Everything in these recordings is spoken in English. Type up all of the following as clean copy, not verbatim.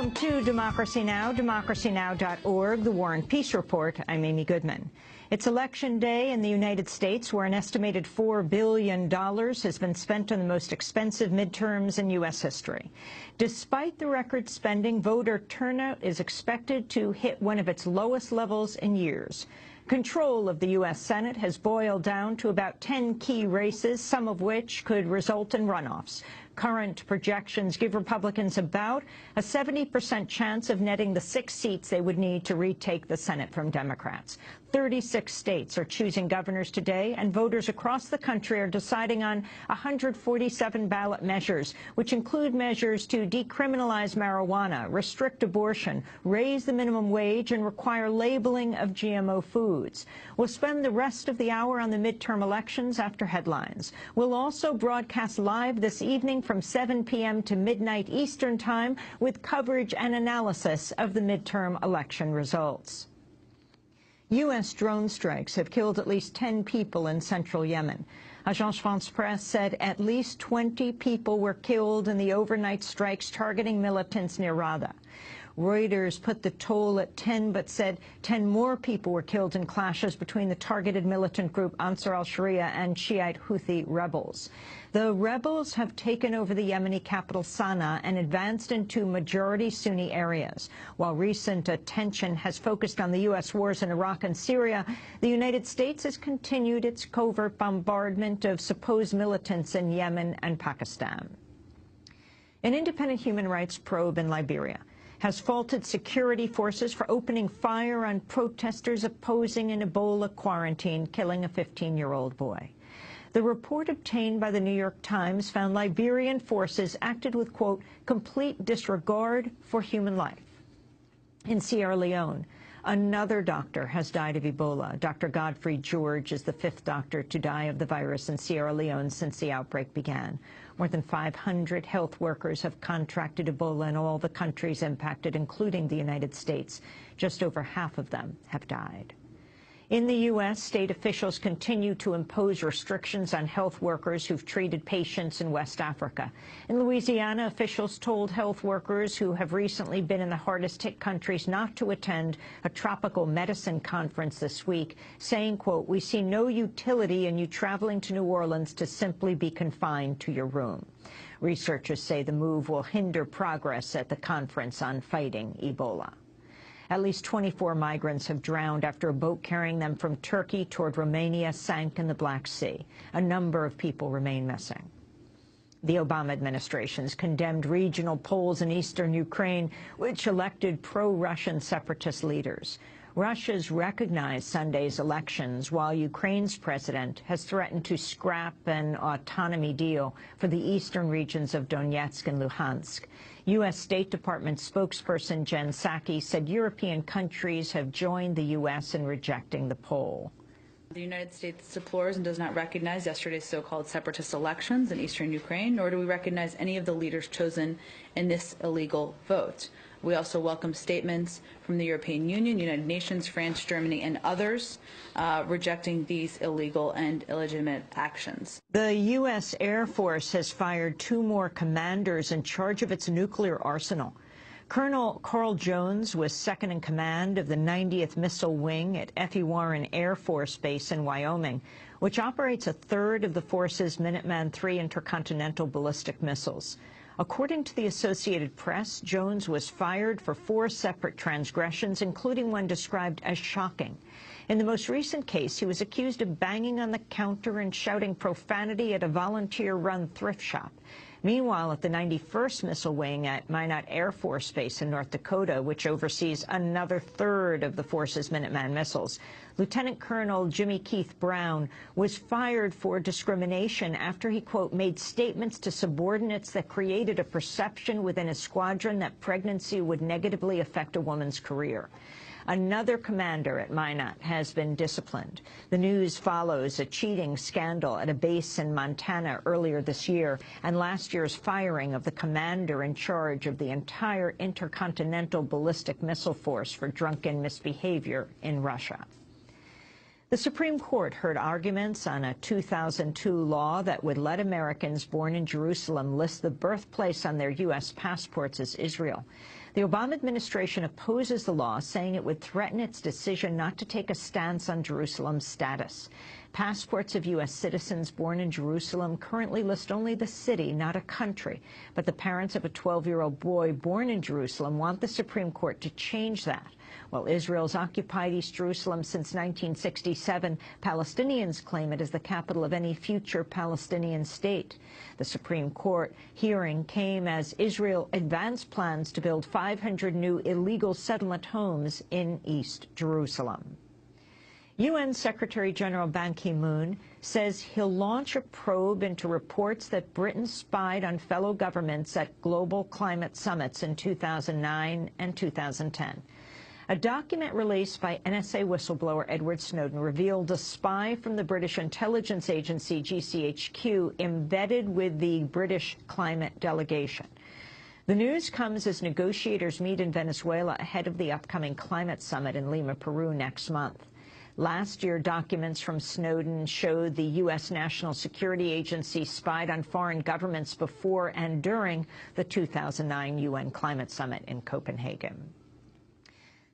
Welcome to Democracy Now!, democracynow.org, the War and Peace Report. I'm Amy Goodman. It's Election Day in the United States, where an estimated $4 billion has been spent on the most expensive midterms in U.S. history. Despite the record spending, voter turnout is expected to hit one of its lowest levels in years. Control of the U.S. Senate has boiled down to about 10 key races, some of which could result in runoffs. Current projections give Republicans about a 70% chance of netting the 6 seats they would need to retake the Senate from Democrats. 36 states are choosing governors today, and voters across the country are deciding on 147 ballot measures, which include measures to decriminalize marijuana, restrict abortion, raise the minimum wage, and require labeling of GMO foods. We'll spend the rest of the hour on the midterm elections after headlines. We'll also broadcast live this evening from 7 p.m. to midnight Eastern Time with coverage and analysis of the midterm election results. U.S. drone strikes have killed at least 10 people in central Yemen. Agence France-Presse said at least 20 people were killed in the overnight strikes targeting militants near Rada. Reuters put the toll at 10, but said 10 more people were killed in clashes between the targeted militant group Ansar al-Sharia and Shiite Houthi rebels. The rebels have taken over the Yemeni capital Sana'a and advanced into majority Sunni areas. While recent attention has focused on the U.S. wars in Iraq and Syria, the United States has continued its covert bombardment of supposed militants in Yemen and Pakistan. An independent human rights probe in Liberia has faulted security forces for opening fire on protesters opposing an Ebola quarantine, killing a 15-year-old boy. The report obtained by the New York Times found Liberian forces acted with, quote, complete disregard for human life. In Sierra Leone, another doctor has died of Ebola. Dr. Godfrey George is the 5th doctor to die of the virus in Sierra Leone since the outbreak began. More than 500 health workers have contracted Ebola in all the countries impacted, including the United States. Just over half of them have died. In the U.S., state officials continue to impose restrictions on health workers who've treated patients in West Africa. In Louisiana, officials told health workers who have recently been in the hardest-hit countries not to attend a tropical medicine conference this week, saying, quote, we see no utility in you traveling to New Orleans to simply be confined to your room. Researchers say the move will hinder progress at the conference on fighting Ebola. At least 24 migrants have drowned after a boat carrying them from Turkey toward Romania sank in the Black Sea. A number of people remain missing. The Obama administration's condemned regional polls in eastern Ukraine, which elected pro-Russian separatist leaders. Russia's recognized Sunday's elections, while Ukraine's president has threatened to scrap an autonomy deal for the eastern regions of Donetsk and Luhansk. U.S. State Department spokesperson Jen Psaki said European countries have joined the U.S. in rejecting the poll. The United States deplores and does not recognize yesterday's so-called separatist elections in eastern Ukraine, nor do we recognize any of the leaders chosen in this illegal vote. We also welcome statements from the European Union, United Nations, France, Germany, and others rejecting these illegal and illegitimate actions. The U.S. Air Force has fired 2 more commanders in charge of its nuclear arsenal. Colonel Carl Jones was second in command of the 90th Missile Wing at F.E. Warren Air Force Base in Wyoming, which operates a third of the force's Minuteman III intercontinental ballistic missiles. According to the Associated Press, Jones was fired for 4 separate transgressions, including one described as shocking. In the most recent case, he was accused of banging on the counter and shouting profanity at a volunteer-run thrift shop. Meanwhile, at the 91st Missile Wing at Minot Air Force Base in North Dakota, which oversees another third of the force's Minuteman missiles, Lieutenant Colonel Jimmy Keith Brown was fired for discrimination after he, quote, made statements to subordinates that created a perception within his squadron that pregnancy would negatively affect a woman's career. Another commander at Minot has been disciplined. The news follows a cheating scandal at a base in Montana earlier this year and last year's firing of the commander in charge of the entire intercontinental ballistic missile force for drunken misbehavior in Russia. The Supreme Court heard arguments on a 2002 law that would let Americans born in Jerusalem list the birthplace on their U.S. passports as Israel. The Obama administration opposes the law, saying it would threaten its decision not to take a stance on Jerusalem's status. Passports of U.S. citizens born in Jerusalem currently list only the city, not a country. But the parents of a 12-year-old boy born in Jerusalem want the Supreme Court to change that. While Israel's occupied East Jerusalem since 1967, Palestinians claim it as the capital of any future Palestinian state. The Supreme Court hearing came as Israel advanced plans to build 500 new illegal settlement homes in East Jerusalem. UN Secretary-General Ban Ki-moon says he'll launch a probe into reports that Britain spied on fellow governments at global climate summits in 2009 and 2010. A document released by NSA whistleblower Edward Snowden revealed a spy from the British intelligence agency GCHQ embedded with the British climate delegation. The news comes as negotiators meet in Venezuela ahead of the upcoming climate summit in Lima, Peru next month. Last year, documents from Snowden showed the U.S. National Security Agency spied on foreign governments before and during the 2009 UN Climate Summit in Copenhagen.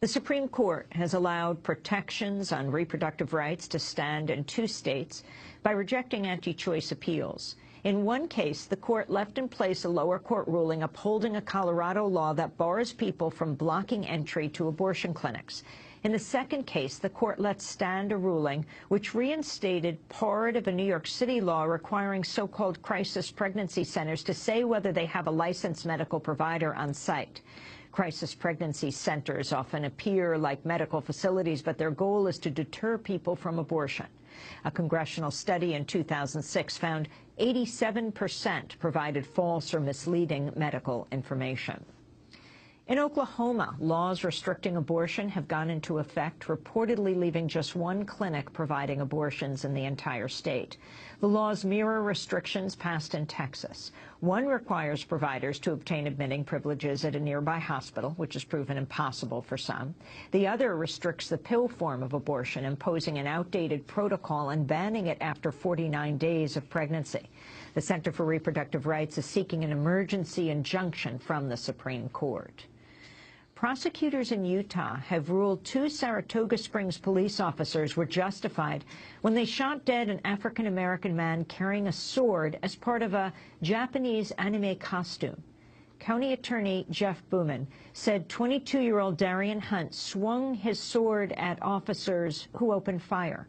The Supreme Court has allowed protections on reproductive rights to stand in 2 states by rejecting anti-choice appeals. In one case, the court left in place a lower court ruling upholding a Colorado law that bars people from blocking entry to abortion clinics. In the second case, the court let stand a ruling which reinstated part of a New York City law requiring so-called crisis pregnancy centers to say whether they have a licensed medical provider on site. Crisis pregnancy centers often appear like medical facilities, but their goal is to deter people from abortion. A congressional study in 2006 found 87% provided false or misleading medical information. In Oklahoma, laws restricting abortion have gone into effect, reportedly leaving just 1 clinic providing abortions in the entire state. The laws mirror restrictions passed in Texas. One requires providers to obtain admitting privileges at a nearby hospital, which has proven impossible for some. The other restricts the pill form of abortion, imposing an outdated protocol and banning it after 49 days of pregnancy. The Center for Reproductive Rights is seeking an emergency injunction from the Supreme Court. Prosecutors in Utah have ruled 2 Saratoga Springs police officers were justified when they shot dead an African-American man carrying a sword as part of a Japanese anime costume. County Attorney Jeff Booman said 22-year-old Darian Hunt swung his sword at officers who opened fire.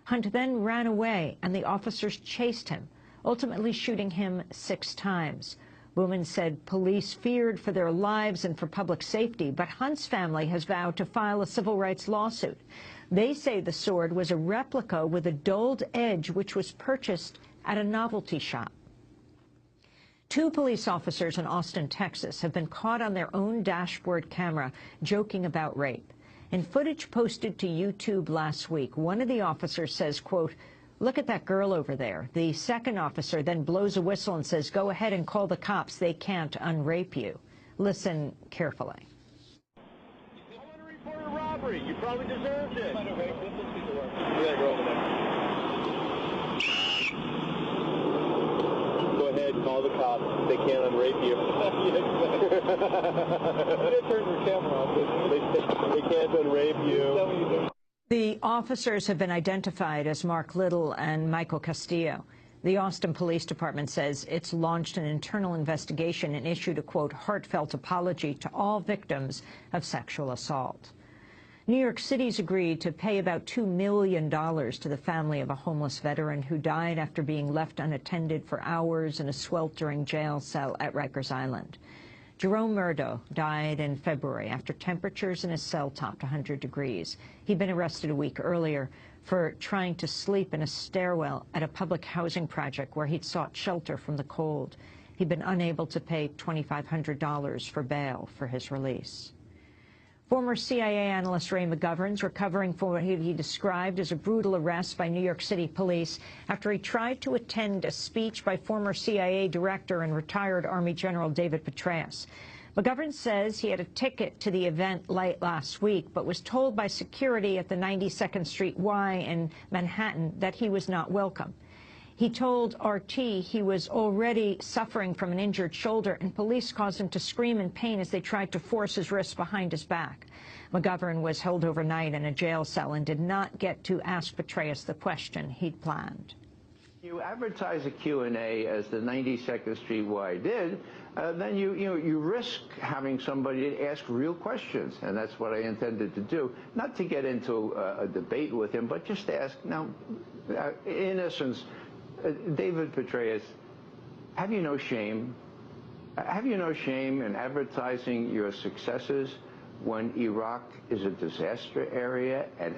Hunt then ran away, and the officers chased him, ultimately shooting him 6 times. Booman said police feared for their lives and for public safety, but Hunt's family has vowed to file a civil rights lawsuit. They say the sword was a replica with a dulled edge which was purchased at a novelty shop. 2 police officers in Austin, Texas, have been caught on their own dashboard camera joking about rape. In footage posted to YouTube last week, one of the officers says, quote, "Look at that girl over there." The second officer then blows a whistle and says, "Go ahead and call the cops. They can't unrape you." Listen carefully. I want to report a robbery. You probably deserved it. Go ahead, call the cops. They can't unrape you. Turn your camera off. They can't unrape you. The officers have been identified as Mark Little and Michael Castillo. The Austin Police Department says it's launched an internal investigation and issued a, quote, heartfelt apology to all victims of sexual assault. New York City's agreed to pay about $2 million to the family of a homeless veteran who died after being left unattended for hours in a sweltering jail cell at Rikers Island. Jerome Murdo died in February after temperatures in his cell topped 100 degrees. He'd been arrested a week earlier for trying to sleep in a stairwell at a public housing project where he'd sought shelter from the cold. He'd been unable to pay $2,500 for bail for his release. Former CIA analyst Ray McGovern's recovering from what he described as a brutal arrest by New York City police after he tried to attend a speech by former CIA director and retired Army General David Petraeus. McGovern says he had a ticket to the event late last week, but was told by security at the 92nd Street Y in Manhattan that he was not welcome. He told RT he was already suffering from an injured shoulder, and police caused him to scream in pain as they tried to force his wrists behind his back. McGovern was held overnight in a jail cell and did not get to ask Petraeus the question he'd planned. You advertise a Q&A as the 92nd Street Y did, then you risk having somebody ask real questions, and that's what I intended to do. Not to get into a debate with him, but just to ask, now, in essence, David Petraeus, have you no shame? Have you no shame in advertising your successes when Iraq is a disaster area and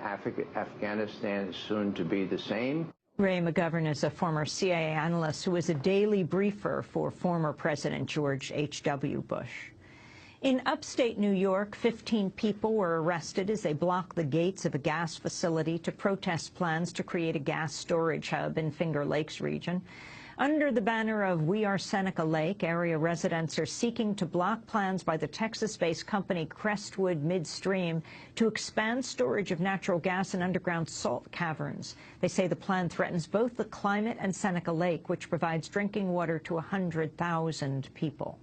Afghanistan is soon to be the same? Ray McGovern is a former CIA analyst who was a daily briefer for former President George H.W. Bush. In upstate New York, 15 people were arrested as they blocked the gates of a gas facility to protest plans to create a gas storage hub in Finger Lakes region. Under the banner of We Are Seneca Lake, area residents are seeking to block plans by the Texas-based company Crestwood Midstream to expand storage of natural gas in underground salt caverns. They say the plan threatens both the climate and Seneca Lake, which provides drinking water to 100,000 people.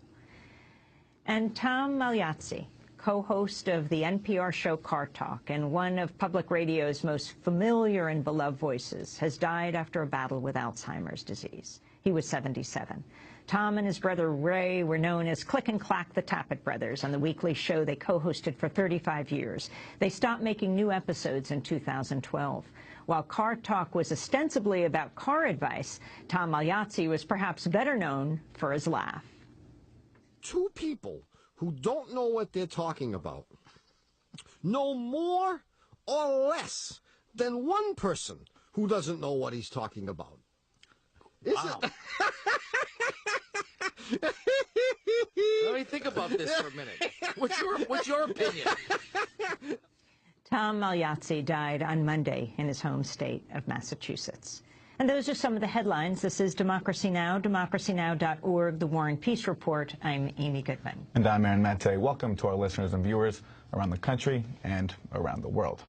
And Tom Magliazzi, co-host of the NPR show Car Talk and one of public radio's most familiar and beloved voices, has died after a battle with Alzheimer's disease. He was 77. Tom and his brother Ray were known as Click and Clack the Tappet Brothers on the weekly show they co-hosted for 35 years. They stopped making new episodes in 2012. While Car Talk was ostensibly about car advice, Tom Magliazzi was perhaps better known for his laugh. Two people who don't know what they're talking about know more or less than one person who doesn't know what he's talking about. Wow. Let me think about this for a minute. What's your opinion? Tom Magliazzi died on Monday in his home state of Massachusetts. And those are some of the headlines. This is Democracy Now!, democracynow.org, The War and Peace Report. I'm Amy Goodman. And I'm Aaron Mate. Welcome to our listeners and viewers around the country and around the world.